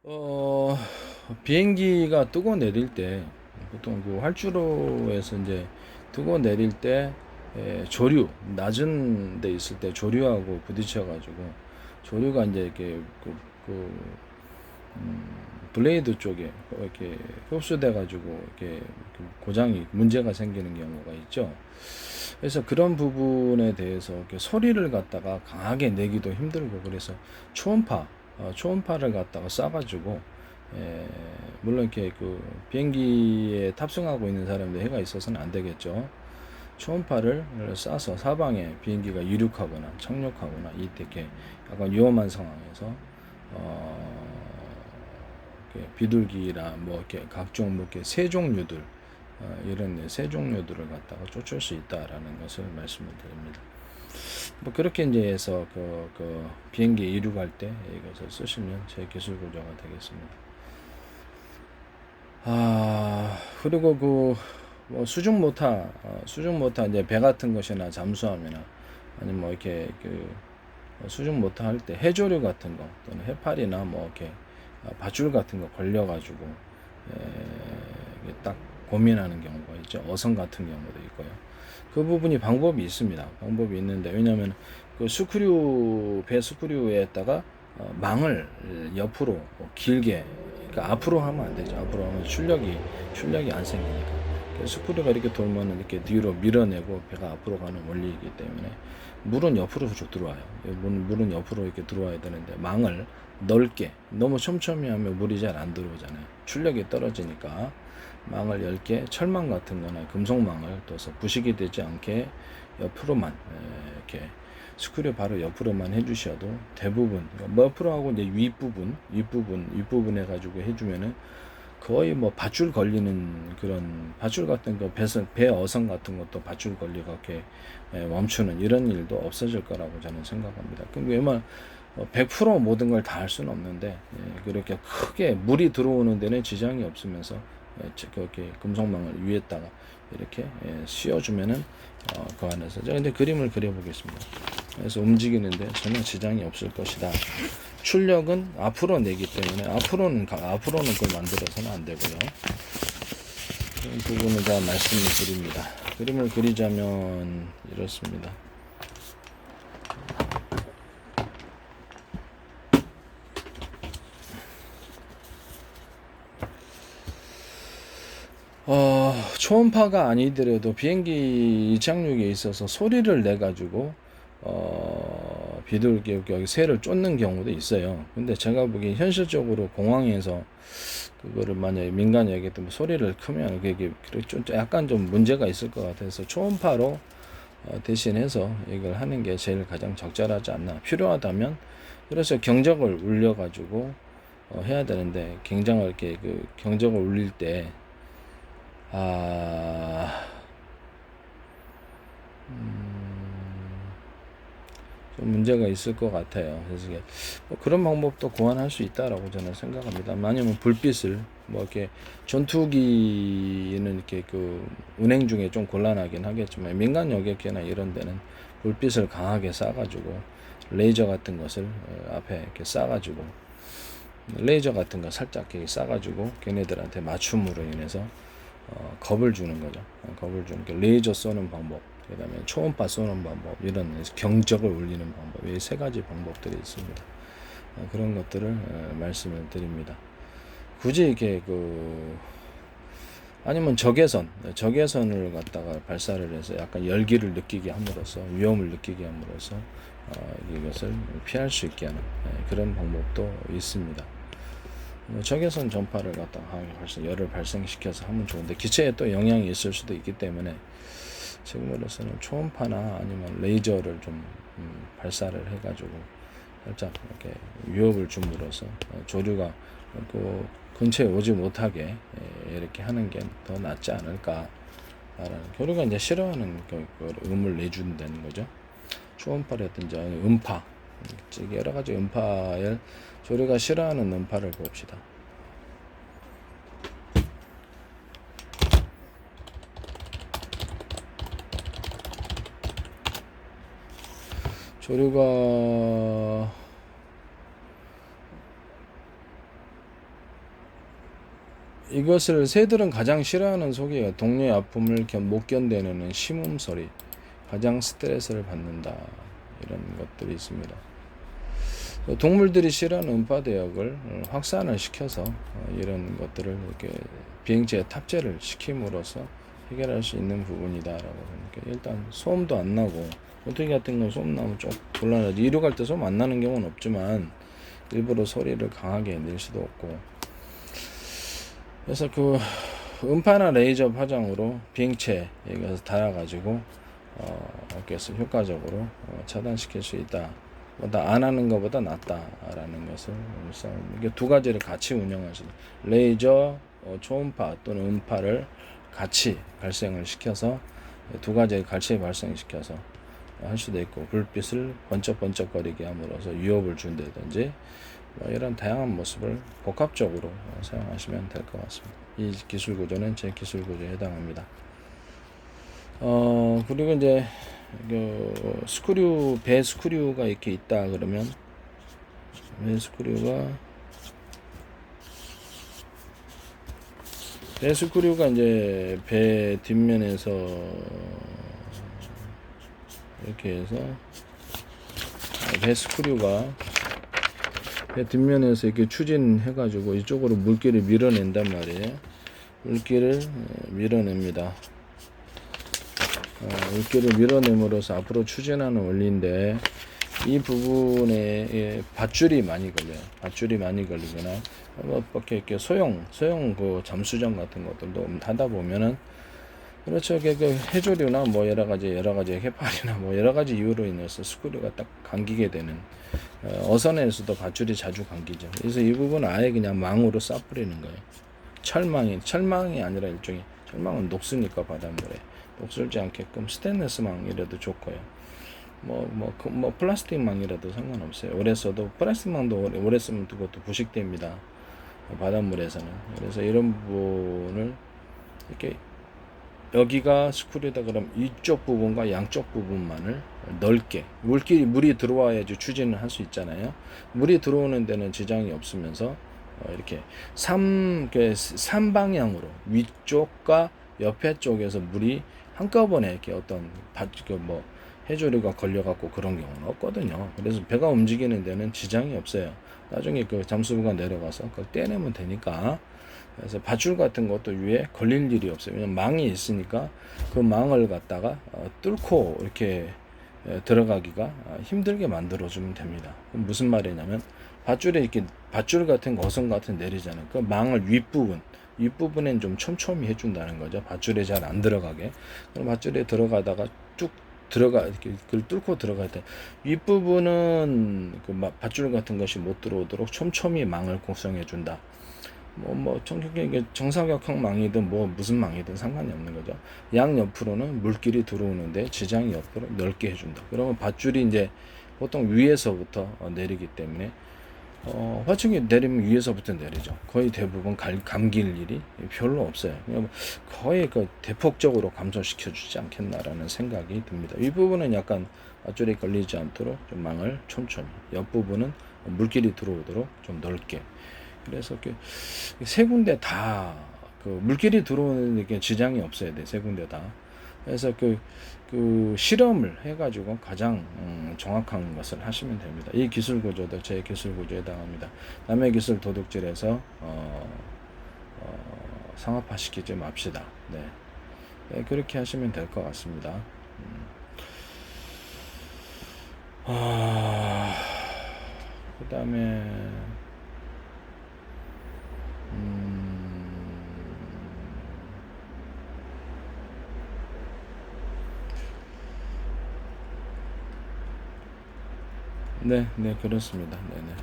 어, 비행기가 뜨고 내릴 때 보통 그 활주로에서 이제 뜨고 내릴 때 조류 낮은 데 있을 때 조류하고 부딪혀 가지고 조류가 이제 이렇게 그 블레이드 쪽에 이렇게 흡수돼 가지고 이렇게 고장이 문제가 생기는 경우가 있죠. 그래서 그런 부분에 대해서 이렇게 소리를 갖다가 강하게 내기도 힘들고 그래서 초음파 초음파를 갖다가 쏴가지고 에, 물론 이렇게 그 비행기에 탑승하고 있는 사람들 해가 있어서는 안 되겠죠. 초음파를 쏴서 사방에 비행기가 이륙하거나 착륙하거나 이렇게 약간 위험한 상황에서 비둘기나 뭐 이렇게 각종 뭐 이렇게 새 종류들 이런 새 종류들을 갖다가 쫓을 수 있다라는 것을 말씀을 드립니다. 뭐 그렇게 이제 해서 그 비행기 이륙할 때 이것을 쓰시면 제 기술 구조가 되겠습니다. 그리고 뭐 수중 모터 이제 배 같은 것이나 잠수함이나 아니면 뭐 이렇게 수중 모터 할 때 해조류 같은 거 또는 해파리나 뭐 이렇게 밧줄 같은 거 걸려가지고 딱 고민하는 경우가 있죠. 어선 같은 경우도 있고요. 그 부분이 방법이 있습니다. 방법이 있는데 왜냐하면 그 배 스크류에다가 망을 옆으로 길게 그러니까 앞으로 하면 안 되죠. 앞으로 하면 출력이 안 생기니까. 스크류가 이렇게 돌면 이렇게 뒤로 밀어내고 배가 앞으로 가는 원리이기 때문에 물은 옆으로 들어와요. 물은 옆으로 이렇게 들어와야 되는데 망을 넓게 너무 촘촘히 하면 물이 잘 안 들어오잖아요. 출력이 떨어지니까 망을 10개 철망 같은 거나 금속망을 둬서 부식이 되지 않게 옆으로만 이렇게 스크류 바로 옆으로만 해주셔도 대부분 뭐 옆으로 하고 이제 윗부분 해가지고 해주면은 거의 뭐 밧줄 걸리는 그런 밧줄 같은 거 배 어선 같은 것도 밧줄 걸리고 이렇게 멈추는 이런 일도 없어질 거라고 저는 생각합니다. 그럼 웬만 100% 모든 걸 다 할 수는 없는데 그렇게 크게 물이 들어오는 데는 지장이 없으면서 그렇게 금속망을 위에다가 이렇게 씌워주면은 그 안에서 제가 이제 그림을 그려보겠습니다. 그래서 움직이는데 전혀 지장이 없을 것이다. 출력은 앞으로 내기 때문에 앞으로는 그걸 만들어서는 안 되고요. 이 부분을 다 말씀을 드립니다. 그림을 그리자면 이렇습니다. 초음파가 아니더라도 비행기 이착륙에 있어서 소리를 내 가지고 비둘기 여기 새를 쫓는 경우도 있어요. 근데 제가 보기엔 현실적으로 공항에서 그거를 만약에 민간이 얘기했던 소리를 크면 그게 좀 약간 좀 문제가 있을 것 같아서 초음파로 대신해서 이걸 하는 게 제일 가장 적절하지 않나. 필요하다면 그래서 경적을 울려 가지고 해야 되는데 경적을 이렇게 경적을 울릴 때 아, 좀 문제가 있을 것 같아요. 그래서 뭐 그런 방법도 고안할 수 있다라고 저는 생각합니다. 아니면 불빛을 뭐 이렇게 전투기는 이렇게 운행 중에 좀 곤란하긴 하겠지만 민간 여객기나 이런 데는 불빛을 강하게 쏴가지고 레이저 같은 것을 앞에 이렇게 쏴가지고 레이저 같은 거 살짝 이렇게 쏴가지고 걔네들한테 맞춤으로 인해서 겁을 주는 거죠. 겁을 주는 게 레이저 쏘는 방법, 그다음에 초음파 쏘는 방법, 이런 경적을 울리는 방법, 이 세 가지 방법들이 있습니다. 그런 것들을 말씀을 드립니다. 굳이 이렇게 아니면 적외선을 갖다가 발사를 해서 약간 열기를 느끼게 함으로써 위험을 느끼게 함으로써 이것을 피할 수 있게 하는 그런 방법도 있습니다. 적외선 전파를 갖다가 열을 발생시켜서 하면 좋은데 기체에 또 영향이 있을 수도 있기 때문에 지금으로서는 초음파나 아니면 레이저를 좀 발사를 해가지고 살짝 이렇게 위협을 줌으로써 조류가 그 근처에 오지 못하게 이렇게 하는 게 더 낫지 않을까라는 조류가 이제 싫어하는 음을 내준다는 거죠. 초음파라든지 음파 여러 가지 음파에 조류가 싫어하는 음파를 봅시다. 조류가 이것을 새들은 가장 싫어하는 소리가 동료의 아픔을 못 견뎌내는 심음 소리, 가장 스트레스를 받는다. 이런 것들이 있습니다. 동물들이 싫어하는 음파 대역을 확산을 시켜서 이런 것들을 이렇게 비행체에 탑재를 시킴으로써 해결할 수 있는 부분이다라고 생각해요. 일단 소음도 안 나고 오토기 같은 건 소음 나면 좀 곤란하지. 이륙할 때 소음 안 나는 경우는 없지만 일부러 소리를 강하게 낼 수도 없고. 그래서 그 음파나 레이저 파장으로 비행체에 가서 달아가지고 어깨에서 효과적으로 차단시킬 수 있다. 보다 안 하는 것보다 낫다라는 것을 이게 두 가지를 같이 운영하시는 레이저 초음파 또는 음파를 같이 발생을 시켜서 두 가지를 같이 발생시켜서 할 수도 있고 불빛을 번쩍번쩍거리게 함으로써 위협을 준다든지 이런 다양한 모습을 복합적으로 사용하시면 될 것 같습니다. 이 기술 구조는 제 기술 구조에 해당합니다. 그리고 이제 그 스크류 배 스크류가 이렇게 있다 그러면 배 스크류가 이제 배 뒷면에서 이렇게 해서 배 스크류가 배 뒷면에서 이렇게 추진해 가지고 이쪽으로 물기를 밀어낸단 말이에요. 물기를 밀어냅니다. 물기를 밀어냄으로써 앞으로 추진하는 원리인데 이 부분에 밧줄이 많이 걸려요. 밧줄이 많이 걸리거나 이렇게 소형 그 잠수정 같은 것들도 하다 보면은 그렇죠. 그 해조류나 뭐 여러 가지 해파리나 뭐 여러 가지 이유로 인해서 스크류가 딱 감기게 되는 어선에서도 밧줄이 자주 감기죠. 그래서 이 부분은 아예 그냥 망으로 쏴버리는 거예요. 철망이 아니라 일종의 철망은 녹으니까 바닷물에 녹슬지 않게끔 스테인리스 망이라도 좋고요. 뭐 플라스틱 망이라도 상관없어요. 오래 써도 플라스틱 망도 오래 쓰면 그것도 부식됩니다. 바닷물에서는. 그래서 이런 부분을 이렇게 여기가 스크류다 그럼 이쪽 부분과 양쪽 부분만을 넓게 물이 들어와야지 추진을 할 수 있잖아요. 물이 들어오는 데는 지장이 없으면서 이렇게 3방향으로 위쪽과 옆에 쪽에서 물이 한꺼번에 이렇게 어떤 뭐 해조류가 걸려갖고 그런 경우는 없거든요. 그래서 배가 움직이는 데는 지장이 없어요. 나중에 그 잠수부가 내려가서 그걸 떼내면 되니까. 그래서 밧줄 같은 것도 위에 걸릴 일이 없어요. 왜냐면 망이 있으니까 그 망을 갖다가 뚫고 이렇게 들어가기가 힘들게 만들어주면 됩니다. 무슨 말이냐면 밧줄에 이렇게 밧줄 같은 거 어선 같은 내리잖아요. 그 망을 윗부분엔 좀 촘촘히 해준다는 거죠. 밧줄에 잘 안 들어가게. 그럼 밧줄에 들어가다가 쭉 이렇게 그걸 뚫고 들어갈 때 윗부분은 그 밧줄 같은 것이 못 들어오도록 촘촘히 망을 구성해 준다. 정사각형 망이든 무슨 망이든 상관이 없는 거죠. 양 옆으로는 물길이 들어오는데 지장이 옆으로 넓게 해준다. 그러면 밧줄이 이제 보통 위에서부터 내리기 때문에 화층이 내리면 위에서부터 내리죠. 거의 대부분 감길 일이 별로 없어요. 거의 대폭적으로 감소시켜주지 않겠나라는 생각이 듭니다. 이 부분은 약간 밧줄이 걸리지 않도록 좀 망을 촘촘히, 옆부분은 물길이 들어오도록 좀 넓게. 그래서 세 군데 다 물길이 들어오는 게 지장이 없어야 돼. 세 군데 다. 그래서 그 실험을 해가지고 가장 정확한 것을 하시면 됩니다. 이 기술 구조도 제 기술 구조에 해당합니다. 남의 기술 도둑질해서 상업화시키지 맙시다. 네. 그렇게 하시면 될 것 같습니다. 그 다음에 네, 그렇습니다. 네네.